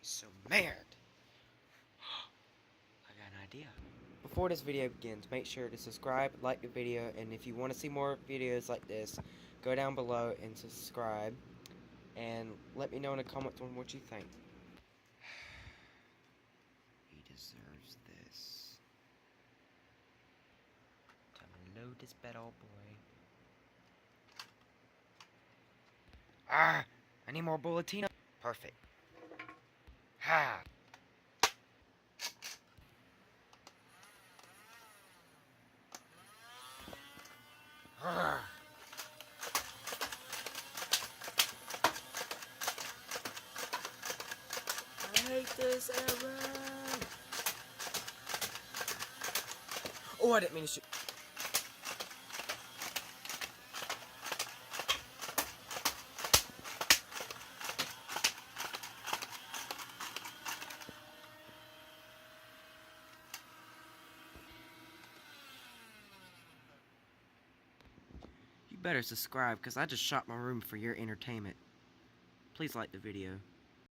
so mad. I got an idea. Before this video begins, make sure to subscribe, like the video, and if you want to see more videos like this, go down below and subscribe, and let me know in the comments on what you think. He deserves this. Time to load this bad old boy. Ah! I need more bulletino. Perfect. Ha! Arrgh. I hate this arrow. Oh, I didn't mean to shoot. You better subscribe, because I just shot my room for your entertainment. Please like the video.